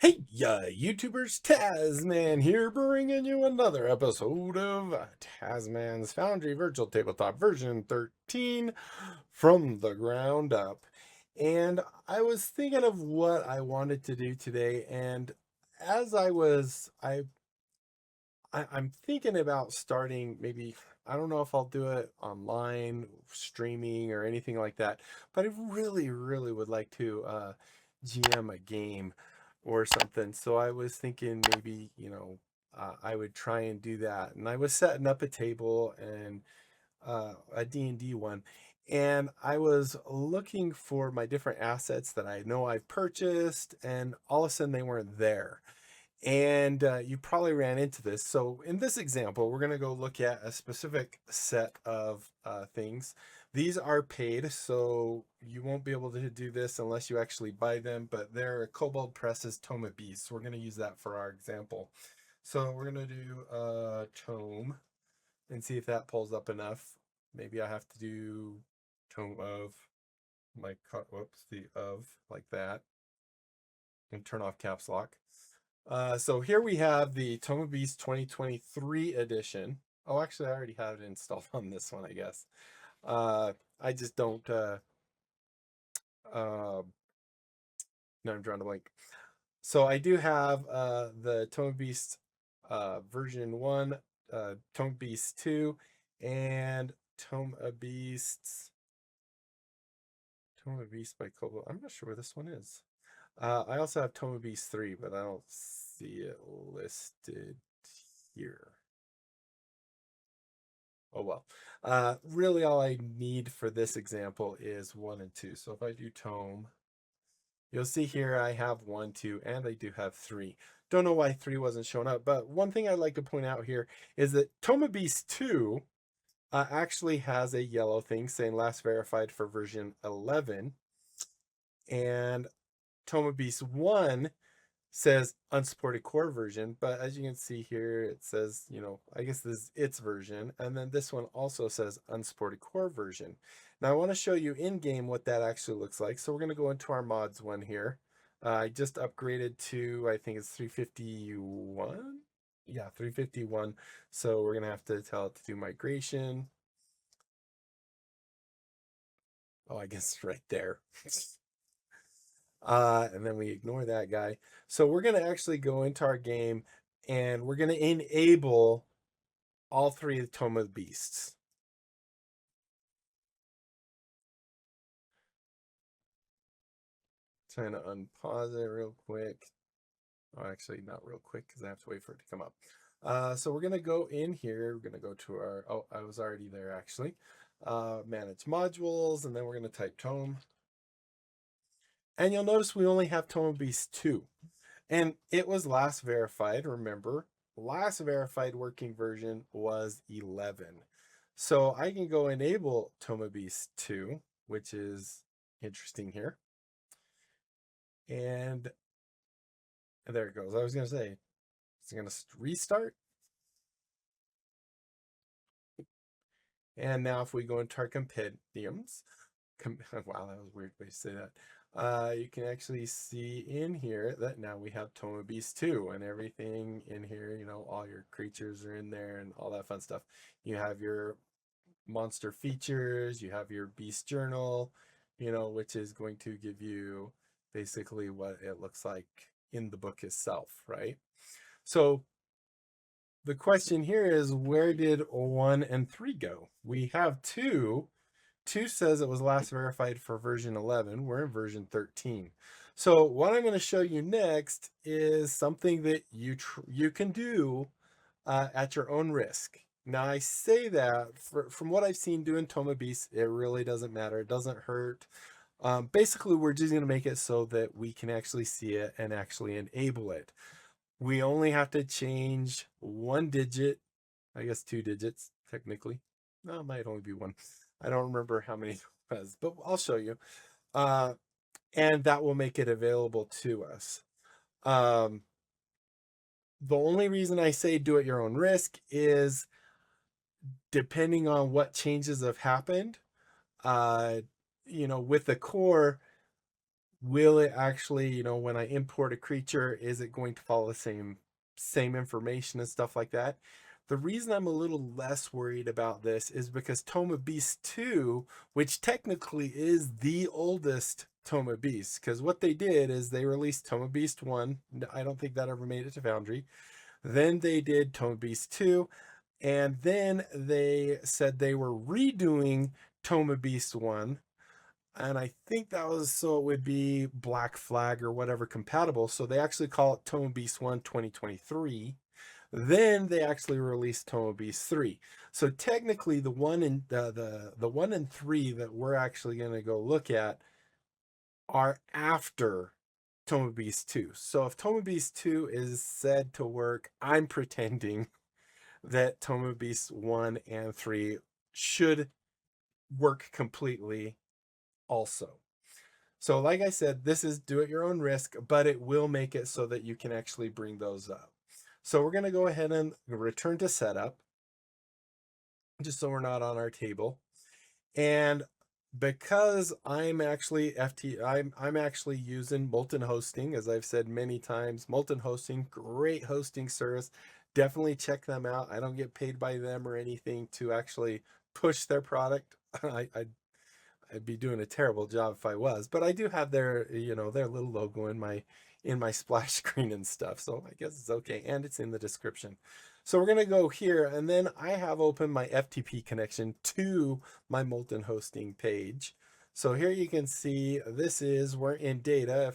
Hey, YouTubers, Tasman here, bringing you another episode of Tasman's Foundry Virtual Tabletop version 13 from the ground up. And I was thinking of what I wanted to do today, and as I'm thinking about starting maybe, I don't know if I'll do it online, streaming, or anything like that, but I really would like to GM a game or something. So I was thinking maybe, I would try and do that. And I was setting up a table and a D&D one. And I was looking for my different assets that I know I've purchased, and all of a sudden they weren't there. And you probably ran into this. So in this example, we're going to go look at a specific set of things. These are paid, so you won't be able to do this unless you actually buy them, but they're Kobold Press's Tome of Beasts. So we're going to use that for our example. So we're going to do Tome and see if that pulls up enough. Maybe I have to do Tome of, the of, like that, and turn off caps lock. So here we have the Tome of Beast 2023 edition. Oh, actually, I already have it installed on this one, I guess. I just don't, no, I'm drawing a blank. So I do have the Tome of Beast version 1, Tome of Beast 2, and Tome of Beasts by Kobo. I'm not sure where this one is. I also have Tome of Beast 3, but I don't see it listed here. Oh well. Really all I need for this example is 1 and 2. So if I do Tome, you'll see here I have 1, 2, and I do have 3. Don't know why 3 wasn't showing up, but one thing I'd like to point out here is that Tome of Beast 2 actually has a yellow thing saying last verified for version 11. And Tome of Beast 1 says unsupported core version, but as you can see here, it says, I guess this is its version. And then this one also says unsupported core version. Now I want to show you in game what that actually looks like. So we're going to go into our mods one here. I just upgraded to, I think it's 351. Yeah, 351. So we're going to have to tell it to do migration. Oh, I guess it's right there. And then we ignore that guy. So we're going to actually go into our game and we're going to enable all 3 of the Tome of the Beasts. Trying to unpause it real quick. Oh, actually not real quick because I have to wait for it to come up. So we're going to go in here. We're going to go to our, oh, I was already there actually. Manage modules, and then we're going to type Tome. And you'll notice we only have Tome of Beast 2. And it was last verified, remember. Last verified working version was 11. So I can go enable Tome of Beast 2, which is interesting here. And there it goes. I was going to say, it's going to restart. And now if we go into our compendiums, wow, that was a weird way to say that. You can actually see in here that now we have Tome of Beast 2 and everything in here, all your creatures are in there and all that fun stuff. You have your monster features, you have your beast journal, which is going to give you basically what it looks like in the book itself, right? So the question here is, where did 1 and 3 go? We have 2. 2 says it was last verified for version 11. We're in version 13. So what I'm going to show you next is something that you can do at your own risk. Now I say that from what I've seen doing Tome of Beasts, it really doesn't matter. It doesn't hurt. Basically, we're just going to make it so that we can actually see it and actually enable it. We only have to change 1 digit, I guess 2 digits technically. No, it might only be 1. I don't remember how many it was, but I'll show you. And that will make it available to us. The only reason I say do at your own risk is depending on what changes have happened, with the core, will it actually, you know, when I import a creature, is it going to follow the same information and stuff like that? The reason I'm a little less worried about this is because Tome of Beasts 2, which technically is the oldest Tome of Beasts, because what they did is they released Tome of Beast 1. I don't think that ever made it to Foundry. Then they did Tome of Beast 2, and then they said they were redoing Tome of Beast 1. And I think that was so it would be Black Flag or whatever compatible. So they actually call it Tome of Beast 1 2023. Then they actually released Tome of Beast 3. So technically the 1 and the 1 and 3 that we're actually going to go look at are after Tome of Beast 2. So if Tome of Beast 2 is said to work, I'm pretending that Tome of Beast 1 and 3 should work completely also. So like I said, this is do at your own risk, but it will make it so that you can actually bring those up. So we're going to go ahead and return to setup, just so we're not on our table. And because I'm actually I'm actually using Molten Hosting, as I've said many times. Molten Hosting, great hosting service. Definitely check them out. I don't get paid by them or anything to actually push their product. I'd be doing a terrible job if I was, but I do have their, you know, their little logo in my splash screen and stuff. So I guess it's okay. And it's in the description. So we're going to go here, and then I have open my FTP connection to my Molten Hosting page. So here you can see we're in data.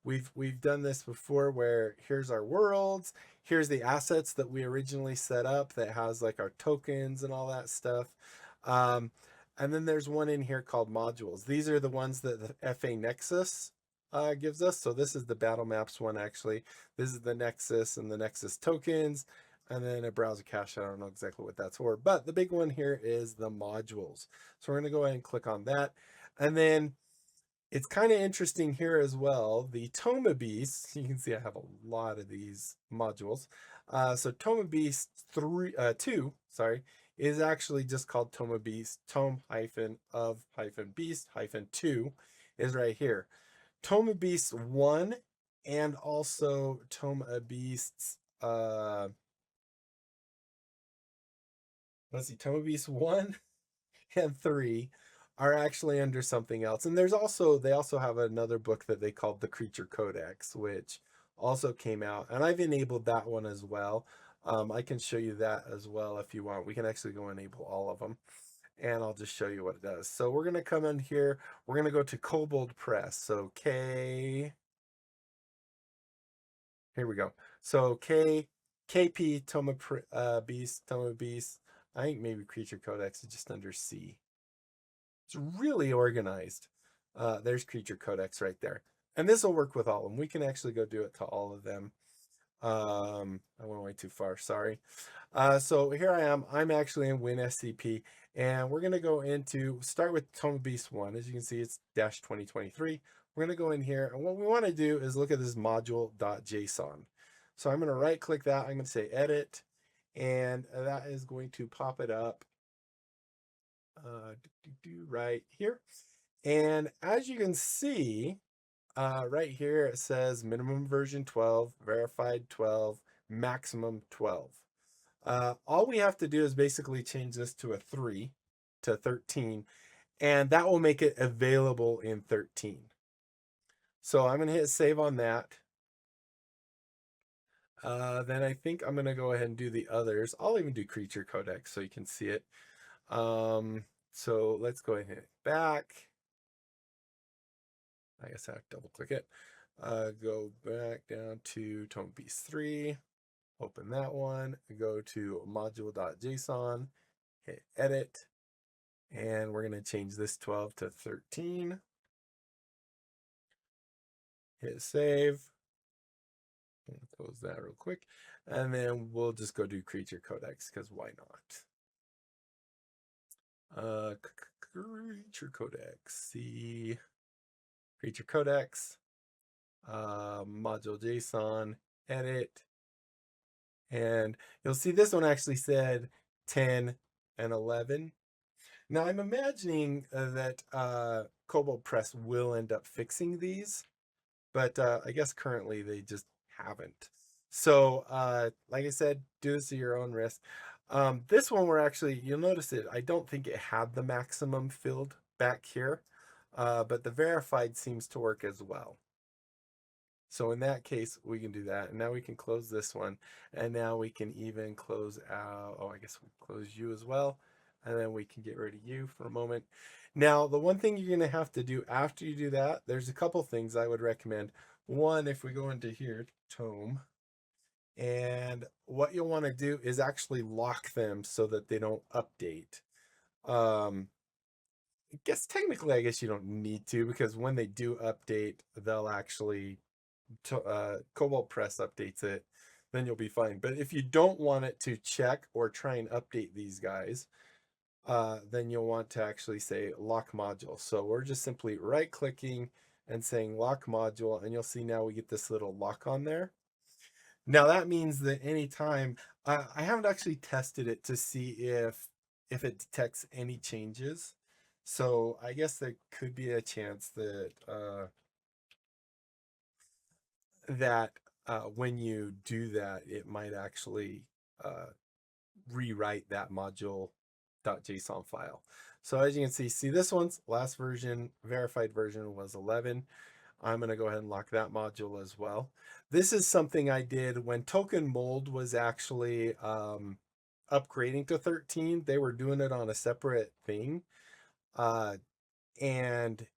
We've done this before where here's our worlds, here's the assets that we originally set up that has like our tokens and all that stuff. And then there's one in here called modules. These are the ones that the FA Nexus gives us. So this is the Battlemaps one, actually. This is the Nexus and the Nexus tokens. And then a browser cache. I don't know exactly what that's for. But the big one here is the modules. So we're going to go ahead and click on that. And then it's kind of interesting here as well. The Tome of Beasts, you can see I have a lot of these modules. So Tome of Beasts 2, sorry, is actually just called Tome of Beast. Tome-of-beast-2 is right here. Tome of Beasts 1 and also Tome of Beasts, let's see, Tome of Beasts 1 and 3 are actually under something else. And they also have another book that they called the Creature Codex, which also came out. And I've enabled that one as well. I can show you that as well if you want. We can actually go enable all of them. And I'll just show you what it does. So we're going to come in here. We're going to go to Kobold Press. So here we go. So KP Tome Beast. I think maybe Creature Codex is just under C. It's really organized. There's Creature Codex right there. And this will work with all of them. We can actually go do it to all of them. I went way too far, sorry. So here I am. I'm actually in WinSCP. And we're going to go start with Tome of Beast 1. As you can see, it's -2023. We're going to go in here. And what we want to do is look at this module.json. So I'm going to right click that. I'm going to say edit. And that is going to pop it up right here. And as you can see, right here it says minimum version 12, verified 12, maximum 12. All we have to do is basically change this to a 3 to 13, and that will make it available in 13. So I'm going to hit save on that. Then I think I'm going to go ahead and do the others. I'll even do Creature Codex so you can see it. So let's go ahead and hit back. I guess I have to double click it. Go back down to Tome Beast 3, open that one, go to module.json, hit edit, and we're going to change this 12 to 13. Hit save. Close that real quick. And then we'll just go do Creature Codex, because why not? Creature Codex. See Creature Codex. Module JSON, edit. And you'll see this one actually said 10 and 11. Now I'm imagining that Cobalt Press will end up fixing these, but I guess currently they just haven't. So like I said, do this at your own risk. This one we're actually, you'll notice it, I don't think it had the maximum filled back here, but the verified seems to work as well. So in that case, we can do that. And now we can close this one. And now we can even close out, oh, I guess we close you as well. And then we can get rid of you for a moment. Now, the one thing you're going to have to do after you do that, there's a couple things I would recommend. One, if we go into here, tome, and what you'll want to do is actually lock them so that they don't update. I guess technically, I guess you don't need to, because when they do update, they'll actually Cobalt Press updates it, then you'll be fine. But if you don't want it to check or try and update these guys, then you'll want to actually say lock module. So we're just simply right clicking and saying lock module, and you'll see now we get this little lock on there. Now that means that anytime, I haven't actually tested it to see if it detects any changes. So I guess there could be a chance that when you do that, it might actually rewrite that module.json file. So as you can see this one's last version, verified version was 11. I'm going to go ahead and lock that module as well. This is something I did when Token Mold was actually upgrading to 13. They were doing it on a separate thing. And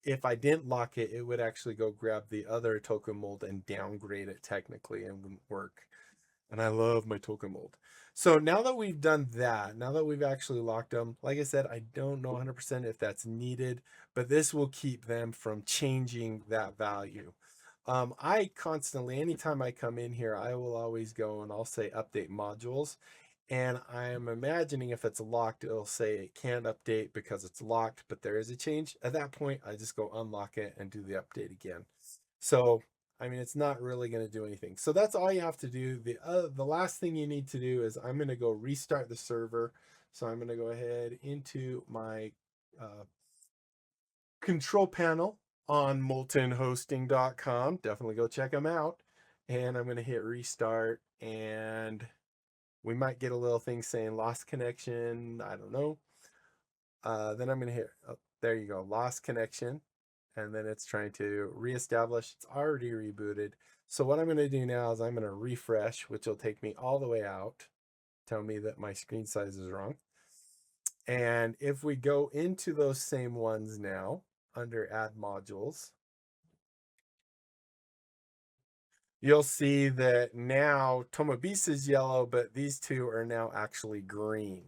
if I didn't lock it, it would actually go grab the other token mold and downgrade it technically and wouldn't work. And I love my token mold. So now that we've done that, now that we've actually locked them, like I said, I don't know 100% if that's needed, but this will keep them from changing that value. I constantly, anytime I come in here, I will always go and I'll say update modules. And I'm imagining if it's locked, it'll say it can't update because it's locked, but there is a change. At that point, I just go unlock it and do the update again. So, I mean, it's not really going to do anything. So that's all you have to do. The last thing you need to do is I'm going to go restart the server. So I'm going to go ahead into my control panel on moltenhosting.com. Definitely go check them out. And I'm going to hit restart, and we might get a little thing saying lost connection. I don't know. Then I'm going to hit, oh, there you go, lost connection. And then it's trying to reestablish. It's already rebooted. So what I'm going to do now is I'm going to refresh, which will take me all the way out, tell me that my screen size is wrong. And if we go into those same ones now, under add modules, you'll see that now Tomobis is yellow, but these two are now actually green,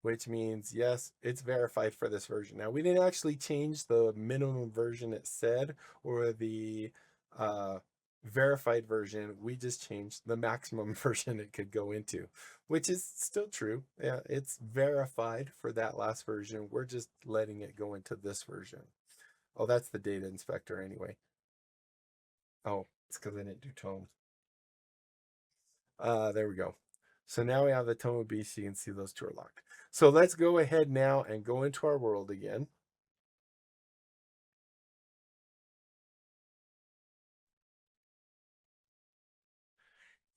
which means, yes, it's verified for this version. Now, we didn't actually change the minimum version it said or the verified version. We just changed the maximum version it could go into, which is still true. Yeah, it's verified for that last version. We're just letting it go into this version. Oh, that's the data inspector anyway. Oh, it's because I didn't do tomes. There we go. So now we have the Tome BC. You can see those two are locked. So let's go ahead now and go into our world again.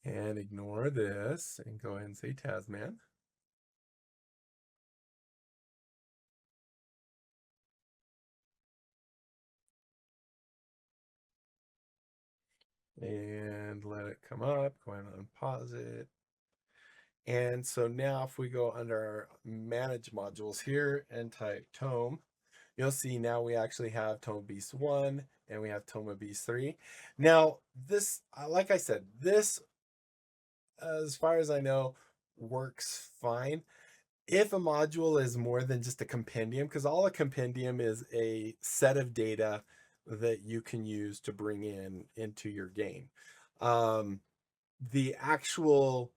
And ignore this and go ahead and say Tasman. And let it come up. Go ahead and unpause it. And so now if we go under our manage modules here and type Tome, you'll see now we actually have Tome Beast 1 and we have Tome Beast 3. Now this, like I said, this, as far as I know, works fine. If a module is more than just a compendium, because all a compendium is a set of data that you can use to bring into your game. The actual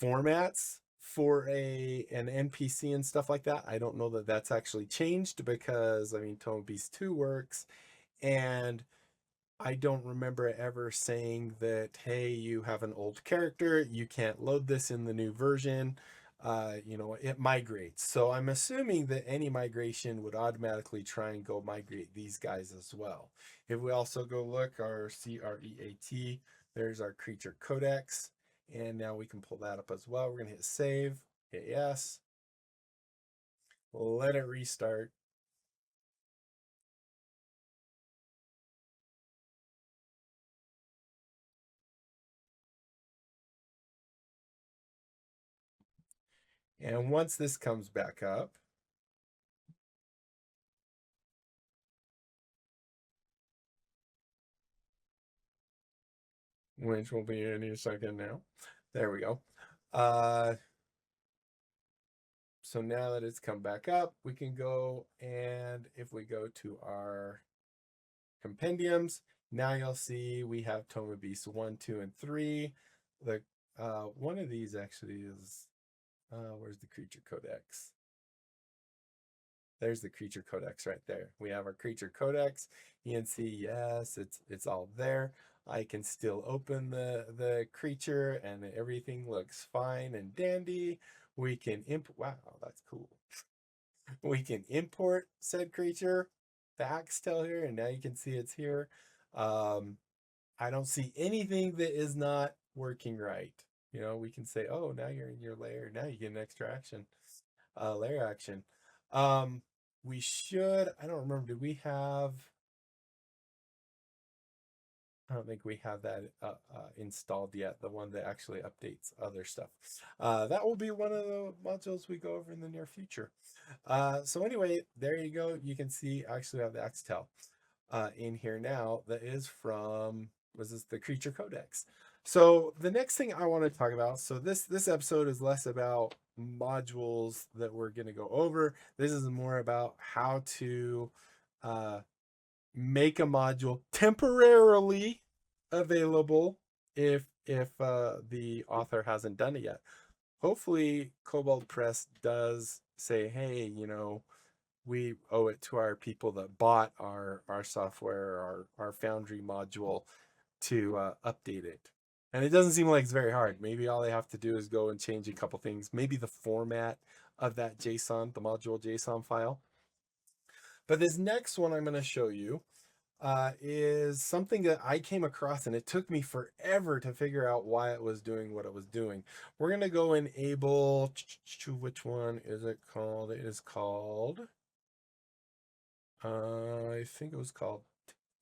formats for an NPC and stuff like that, I don't know that that's actually changed, because I mean Tome Beast 2 works, and I don't remember ever saying that, hey, you have an old character, you can't load this in the new version. you know, it migrates. So I'm assuming that any migration would automatically try and go migrate these guys as well. If we also go look our CREAT, there's our creature codex. And now we can pull that up as well. We're going to hit save, hit yes, let it restart. And once this comes back up, which will be any second now. There we go. So now that it's come back up, we can go, and if we go to our compendiums, now you'll see we have Toma Beasts 1, 2, and 3. The one of these actually is where's the creature codex? There's the creature codex right there. We have our creature codex. You can see, yes, it's all there. I can still open the creature and everything looks fine and dandy. We can wow, that's cool. We can import said creature, the Axtel here, and now you can see it's here. I don't see anything that is not working right. You know, we can say, oh, now you're in your layer. Now you get an extra action, layer action. We should, I don't remember, did we have, I don't think we have that installed yet, the one that actually updates other stuff. That will be one of the modules we go over in the near future. So anyway, there you go. You can see I actually have the Axtel in here now that is from, was this the creature codex? So the next thing I want to talk about, so this episode is less about modules that we're going to go over. This is more about how to make a module temporarily available if the author hasn't done it yet. Hopefully Kobold Press does say, hey, you know, we owe it to our people that bought our software, our Foundry module, to update it. And it doesn't seem like it's very hard. Maybe all they have to do is go and change a couple things, maybe the format of that JSON, the module JSON file. But this next one I'm going to show you is something that I came across, and it took me forever to figure out why it was doing what it was doing. We're going to go enable, which one is it called? It is called, I think it was called,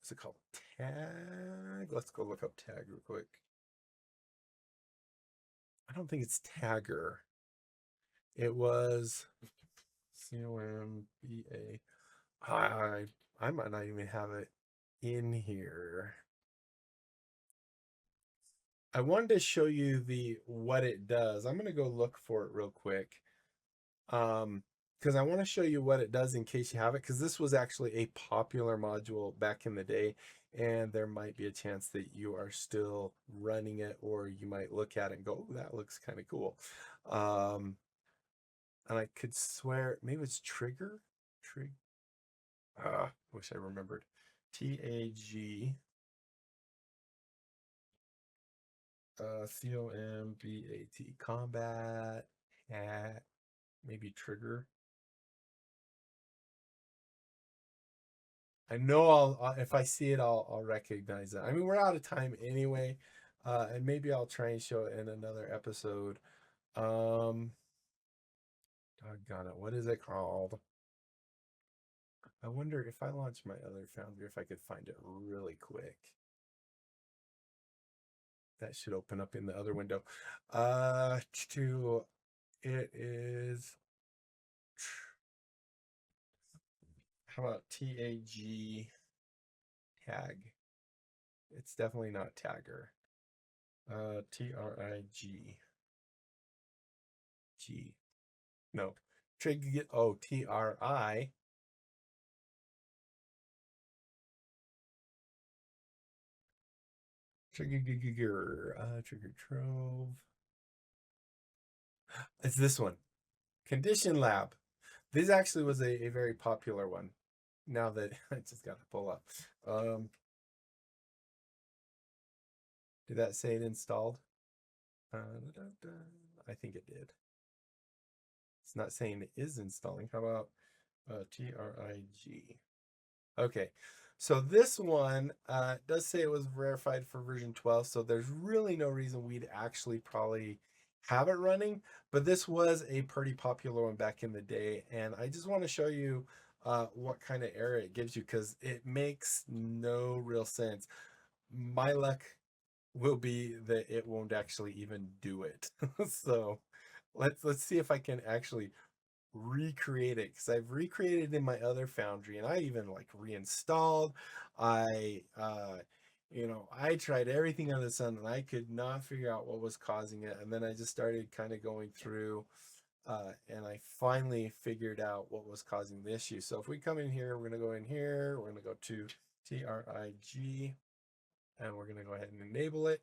is it called tag? Let's go look up tag real quick. I don't think it's tagger. It was COMBA. I might not even have it in here. I wanted to show you what it does. I'm going to go look for it real quick. Because I want to show you what it does in case you have it, because this was actually a popular module back in the day, and there might be a chance that you are still running it, or you might look at it and go, oh, that looks kind of cool. And I could swear maybe it's Trigger. Wish I remembered. TAG. COMBAT. Combat. Maybe Trigger. I know I'll if I see it, I'll recognize it. I mean, we're out of time anyway, and maybe I'll try and show it in another episode. Doggone it, what is it called? I wonder if I launch my other Foundry, if I could find it really quick. That should open up in the other window. It is. How about TAG tag? It's definitely not tagger. TRIG. G. No. Trig. Oh, TRI. Trigger Trove. It's this one. Condition Lab. This actually was a very popular one. Now that I just got to pull up. Did that say it installed? I think it did. It's not saying it is installing. How about TRIG? Okay, so this one does say it was verified for version 12, so there's really no reason we'd actually probably have it running, but this was a pretty popular one back in the day, and I just want to show you what kind of error it gives you, because it makes no real sense. My luck will be that it won't actually even do it. So let's see if I can actually recreate it, because I've recreated in my other Foundry, and I even like reinstalled. I I tried everything under the sun, and I could not figure out what was causing it. And then I just started kind of going through and I finally figured out what was causing the issue. So if we come in here, we're going to go in here, we're going to go to TRIG, and we're going to go ahead and enable it.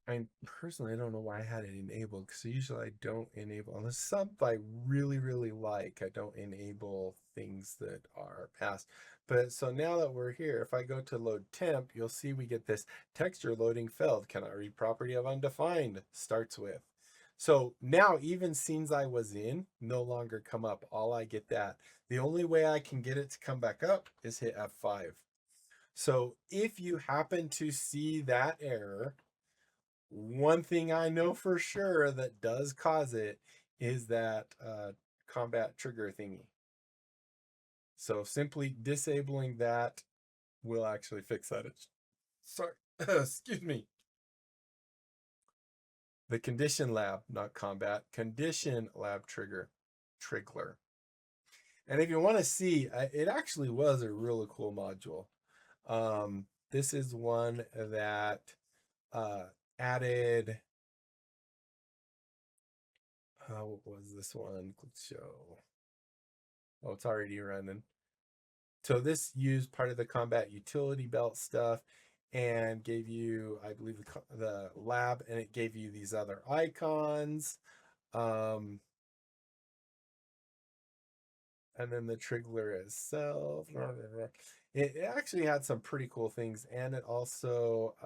I personally don't know why I had it enabled, because usually I don't enable, unless something I really, really like, I don't enable things that are past. But so now that we're here, if I go to load temp, you'll see we get this texture loading failed. Cannot read property of undefined starts with. So now even scenes I was in no longer come up. All I get that. The only way I can get it to come back up is hit F5. So if you happen to see that error, one thing I know for sure that does cause it is that combat trigger thingy. So simply disabling that will actually fix that. Sorry, excuse me. The condition lab, not combat, condition lab trigger, Triggler. And if you want to see, it actually was a really cool module. This is one that added, what was this one? Click show. Oh, it's already running. So this used part of the combat utility belt stuff and gave you, I believe, the lab, and it gave you these other icons. And then the Triggler itself. It actually had some pretty cool things, and it also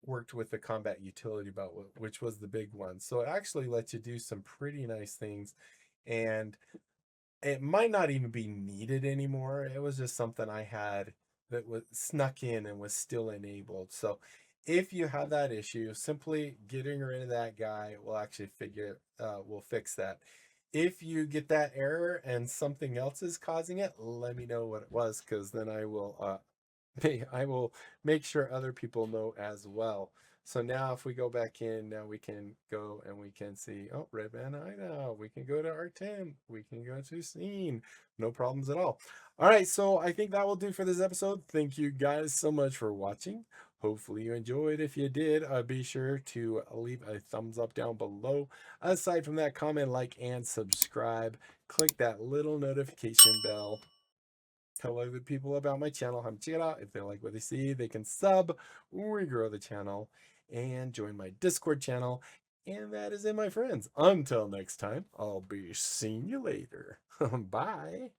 worked with the combat utility belt, which was the big one. So it actually lets you do some pretty nice things, and it might not even be needed anymore. It was just something I had that was snuck in and was still enabled. So if you have that issue, simply getting rid of that guy will actually will fix that. If you get that error and something else is causing it, let me know what it was, because then I will make sure other people know as well. So now if we go back in, now we can go and we can see, oh, red man hideout. We can go to R10. We can go to scene. No problems at all. All right, so I think that will do for this episode. Thank you guys so much for watching. Hopefully you enjoyed. If you did, be sure to leave a thumbs up down below. Aside from that, comment, like, and subscribe. Click that little notification bell. Tell other people about my channel, how to check it out. If they like what they see, they can sub, regrow the channel, and join my Discord channel. And that is it, my friends. Until next time, I'll be seeing you later. Bye.